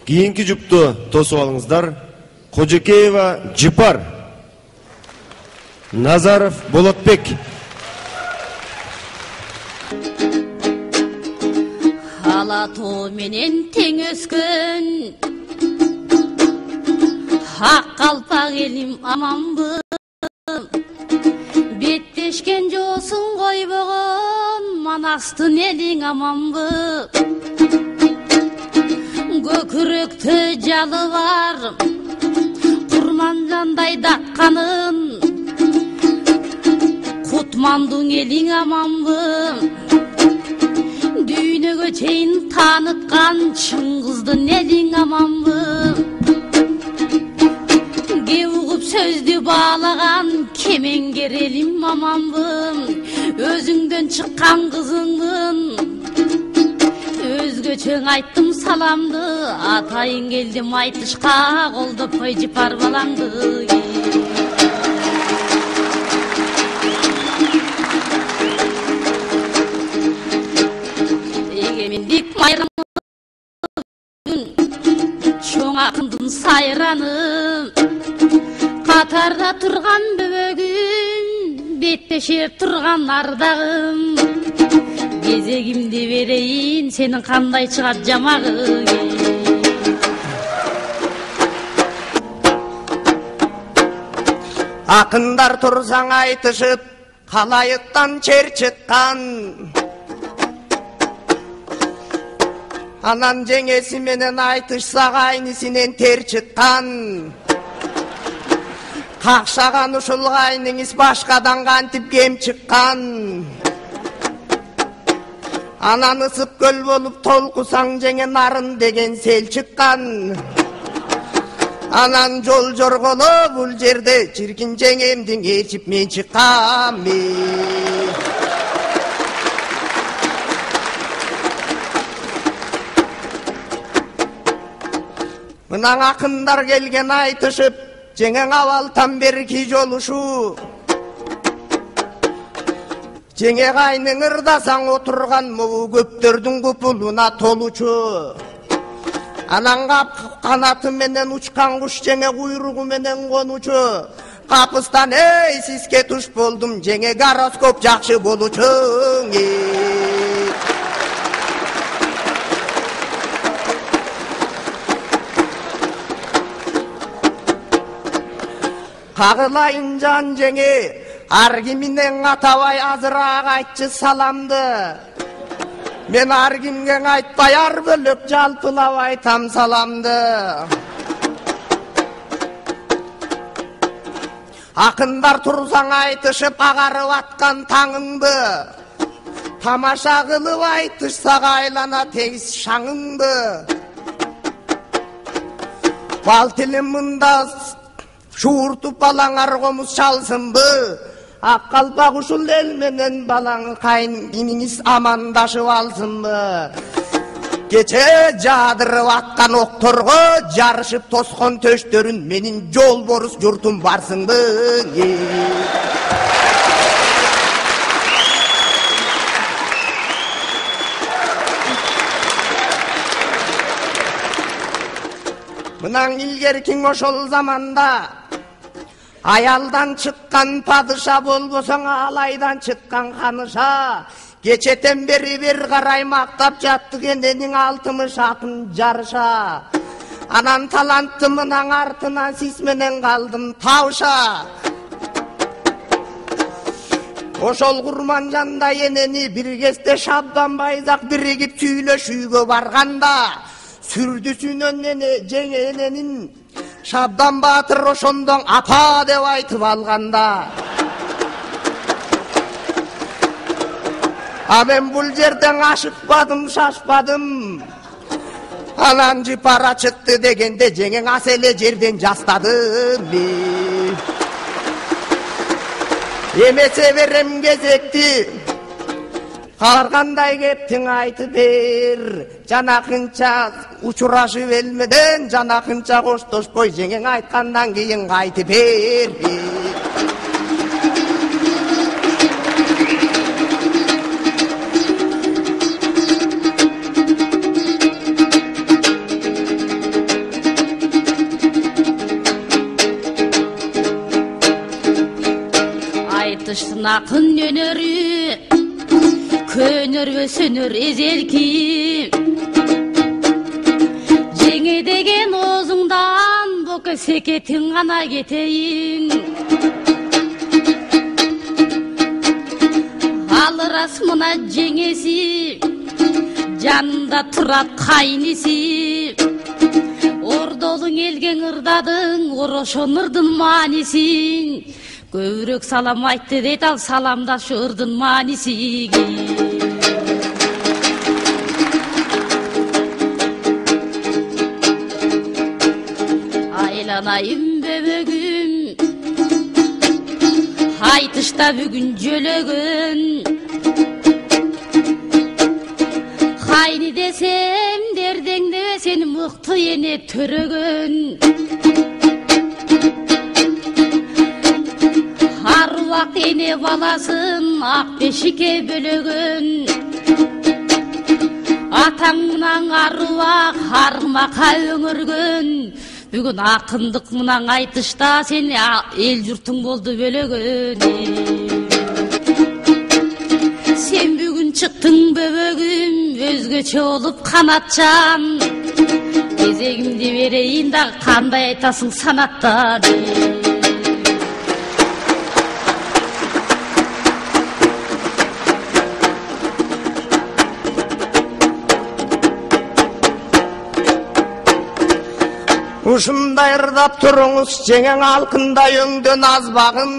Кийинки жұпты тосып алыңыздар. Кожекеева Жипар, Назаров Болотбек. Алатоо менен тең өскөн ак калпак элим аманбы. Беттешкен жоосун койбогон Манастын элиң аманбы. Көкүрөктө жалы бар Курманжандай дакканын Кутмандың элиң аманбы. Дүйнөгө чейин таныткан Чыңгыздын элиң аманбы. Кеп угуп сөздү баалаган Кемеңгер элим аманбы. Өзүңдөн чыккан кызыңмын. Өзгөчөң айттым саламды, атайын келдим айтышка, колдопой Жипар балаңды. Эгемендик майрамын, чоң акындын сайраны, катарда турган бөбөгүм, беттешер турган ардагым. Кезегимди берейин, сенин кандай чыгат жамагың. Акындар турсаң айтышып, калайыктан чер чыккан. Анан жеңеси менен айтышсак айнисинен тер чыккан. Какшаган ушул кайныңыз башкадан кантип кем чыккан. Анан ысып көл болуп толкусаң жеңе нарын деген сел чыккан. Анан жол жорголо бул жерде чиркин жеңемдин ээрчип мен чыккам. Мынан акындар келген айтышып, жеңең абалтан берки жолушу. Жеңе кайның ырдасаң отурган могу көптөрдүн купулуна толучу. Анан канаты менен учкан куш жеңе куйругу менен конучу. Капыстан эй сиске туш болдум, жеңе гороскоп жакшы болучуң. Кагылайын жан жеңе, аргиминен атабай азыраак айтчы саламды. Мен аргимге айтпай ар бөлөк жалпылап айтам саламды. Акындар турсаң айтышып агарып аткан таңыңды. Тамаша кылып айтышсак айлана тегиз шаңыңды. Бал тилим мында шууртуп балаңар комуз чалсынбы. Ак калпак ушул эл менен балаң кайниңиз амандашып алсынбы. Кече жадырып аткан окторго жарышып тоскон төштөрүн менин жол борус журтум барсыңбы. Мынан илгеркиң ошол заманда аялдан чыккан падыша болбосоң алайдан чыккан ханыша. Кечетен бери бир карай мактап жаттык эненин 60 акын жарыша. Анан таланттымын артынан сиз менен калдым табыша. Ошол Курманжандай энени бир кезде Шабдан Байзак биригип сүйлөшүүгө барганда, сүрдүсүнөн жеңе эненин Шабдан Батыр ошондон апа деп айтып алганда. А мен бул жерден ашыкпадым, шашпадым. Анан Жипара чыкты дегенде жеңең ас эле жерден жастадым. Эмесе берем кезекти, калгандай кептиң айтып бер. Жанакынча учурашып элмеден, жанакынча коштошпой жеңең айткандан кийин кайтып бер. ақын өнері көнер өсөнөр эзелки жеңе деген озуңдан бока секетиң гана кетейин ал рас мына жеңеси жанында турат кайниси ордолуң элген ырдадың орошон ырдын маанисин көбүрөөк салам айтты дейт ал саламдашы ырдын маанисиги айланайын бөбөгүм айтышта бүгүн жөлөгөн кайны десем дердеңде сени мыкты эне төрөгөн аруак эне баласын ак бешикке бөлөгөн атаң мынан аруак аргымакка өңөргөн бүгүн акындык мынан айтышта сени эл журтуң болду бөлөгөн сен бүгүн чыктың бөбөгүм өзгөчө болуп канатчан кезегимди берейин дагы кандай айтасың санаттан ушундай ырдап туруңуз жеңең алкындай өңдөн азбагын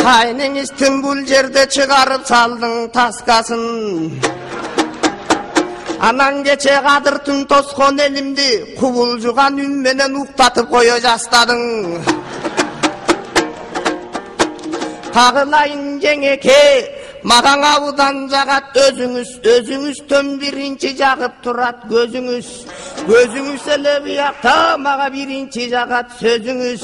кайнеңиздин бул жерде чыгарып салдың таскасын анан кече кадыртын тоскон элимди кубулжуган үн менен уктатып кое жастадың кагылайын жеңеке маған абудан жагат өзүңүздөн биринчи жагып турат көзүңүз эле буякта мага биринчи жагат сөзүңүз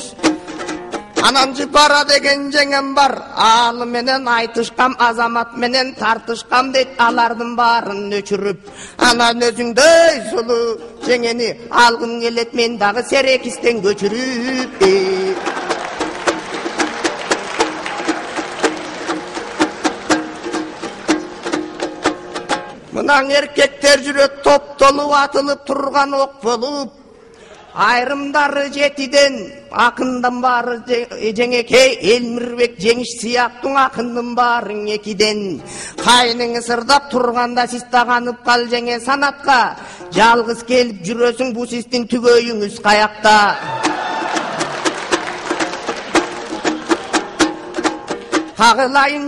анан жыпара деген жеңем бар ал менен айтышкам азамат менен тартышкам дейт алардын баарын өчүрүп анан өзүңдөй сулуу жеңени алгым келет мен дагы серекистен көчүрүп мынан эркектер жүрөт топтолуп атылып турган ок болуп айрымдары жетиден акындын баары жеңеке Элмирбек жеңиш сыяктуу акындын баарын экиден кайныңыз ырдап турганда сиз таганып кал жеңе санатка жалгыз келип жүрөсүң бу сиздин түгөйүңүз каякта кагылайын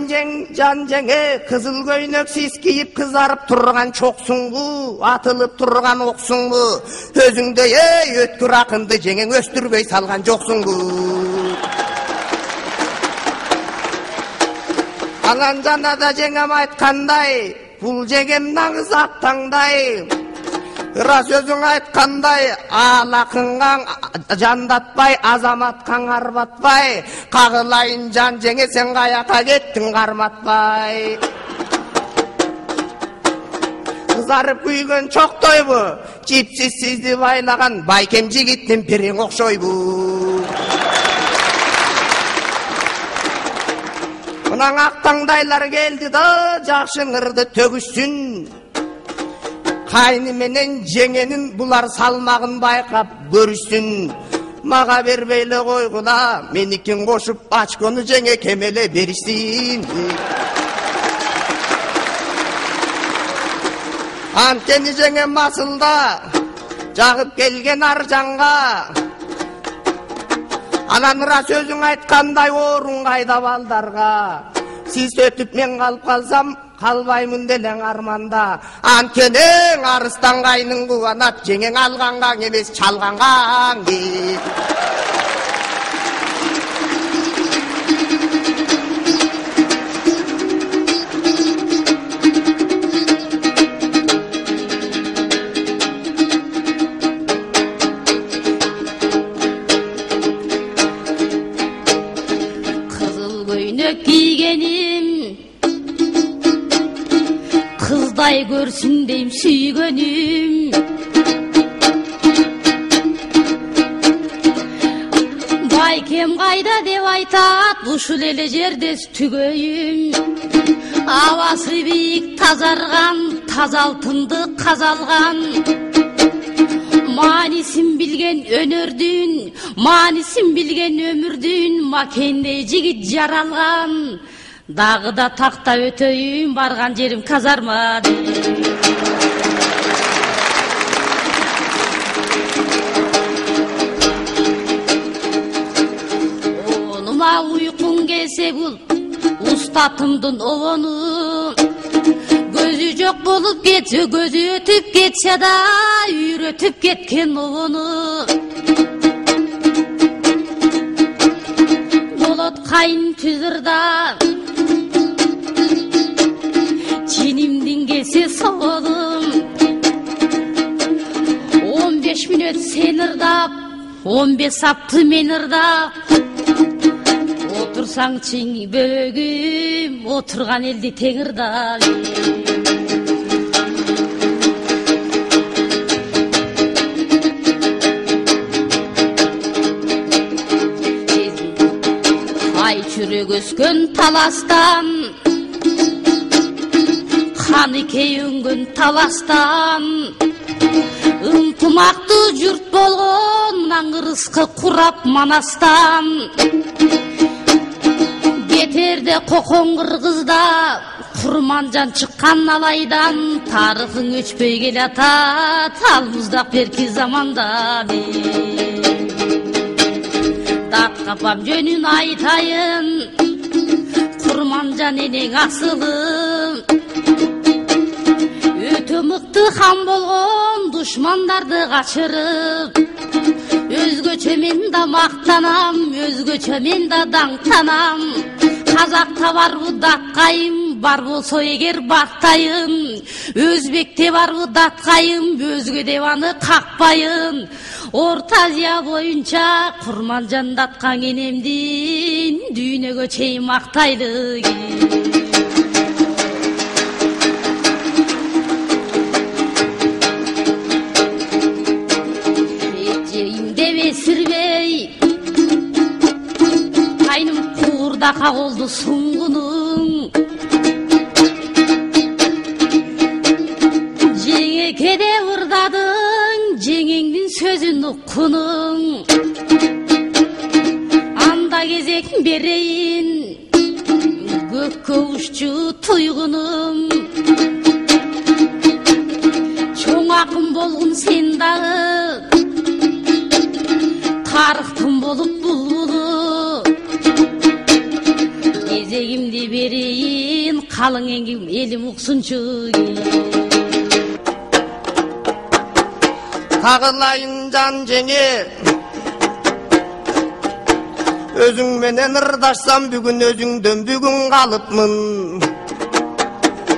жан жеңе кызыл көйнөк сиз кийип кызарып турган чоксуңбу атылып турган оксуңбу өзүңдөй өткүр акынды жеңең өстүрбөй салган жоксуңбу анан жанада жеңем айткандай бул жеңем наңыз аттаңдай ыра сөзүң айткандай ал акынга жандатпай азаматкаң арбатпай кагылайын жан жеңе сен каяка кеттиң карматпай кызарып күйгөн чоктойбу жипсиз сизди байлаган байкем жигиттин бириң окшойбу мынан актаңдайлар келди да жакшы ырды төгүшсүн кайны менен жеңенин булар салмагын байкап көрүшсүн мага бербей эле койгула меникин кошуп очкону жеңе кемеле беришсин анткени жеңе масылда жагып келген аржанга анан ыра сөзүң айткандай орун кайда балдарга сиз өтүп мен калып калсам калбаймын делең арманда анткени арыстан кайның кубанат жеңең алганга эмес чалганга кызыл көйнөк кийгеним кыздай көрсүн дейм сүйгөнүм Байкем кайда деп айтат, ушул эле жерде түгөйүм. Абасы бийик тазарган, таза алтынды казалган. Маанисин билген өнөрдүн, маанисин билген өмүрдүн, макендей жигит жаралган. Дагы да такта өтөйүм, барган жерим казарма. Онума уйкуң келсе бул устатымдын обону. Gözü жок болуп кетсе, көзү өтүп кетсе да, үйрөтүп кеткен обону. Болот кайын түзүрда, чинимдин келсе соолум. 15 мүнөт сен ырдап, 15 апты мен ырдап. Otursaң чиң бөгүм, отурган элди тең ырдап. Ай чүрөк өскөн таластан, каныкей үнгөн таластан. Ынтымактуу журт болгон, аңырыскы курап Манастан. Кетерде кокон кыргызда, Курманжан чыккан алайдан. Тарыхың өчпөй келатат, ал муздак берки заманда. Дат капам жөнүн айтайын, Курманжан энең асылым. Өтө мыкты хан болгон, душмандарды качырып. Өзгөчө мен да мактанам, өзгөчө мен да даңктанам. Казакта барбы датқайым, бар болсо эгер бактайын. Өзбекте барбы датқайым, өзгө деп аны какпайын. Орто Азия боюнча Курманжан датқан энемдин, дүйнөгө чейин мактайлы. Сирбей, кайным куурда кагылды суңгунуң. Жеңекеде ырдадың, жеңеңдин сөзүн уккунуң. Анда кезек берейин, көккө уччу туйгунуң. Чоң акын болгун сен дагы, тарыхтын болуп булбулу. Кезегимди берейин, калың элим уксунчу. Кагылайын жан жеңе, өзүң менен ырдашсам бүгүн өзүңдөн бүгүн калыпмын.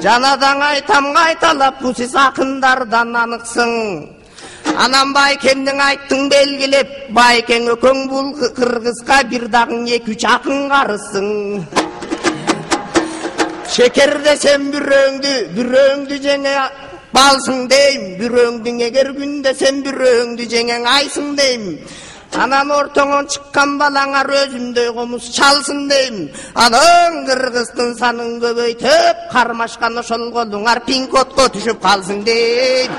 Жанадан айтам кайталап, бу сиз акындардан аныксың. Анам Байкемдин айттың белгилеп, Байкең өкөң бул кыргызга бир дагың 2-3 акын карысың. Шекер десем бүрөңдү жеңе балсың дейм. Бүрөңдүң эгер күн десем бүрөңдү жеңең айсың дейм. Анан ортоңон чыккан балаңар өзүмдөй комуз чалсын дейм. Анан кыргыздын санын көбөйтүп, кармашкан ошол колуңар пин-кодко түшүп калсын дейм.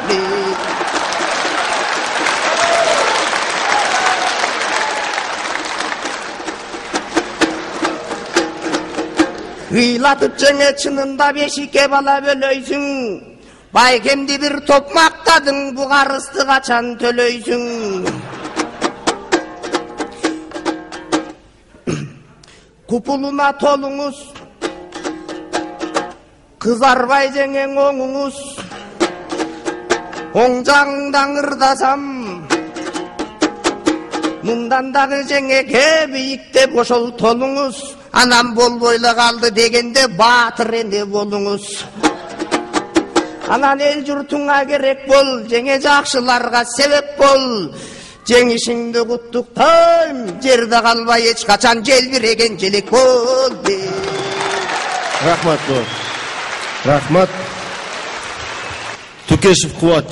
Ыйлатып жеңе чынында бешикке бала бөлөйсүң. Байкемди бир топ мактадың, бу карызды качан төлөйсүң? Купулуна толуңуз, кызарбай жеңең оңуңуз. Оң жагыңдан ырдасам, мындан дагы жеңеге бийиктеп ошол толуңуз. Анам болбойло калды дегенде баатыр эне болуңуз. Анан эл журтуңа керек бол, жеңе жакшыларга себеп бол. Жеңишиңди куттуктайм, жерде калбай эч качан желбиреген желек бол. Рахмат. Рахмат. Тукешев Кубат.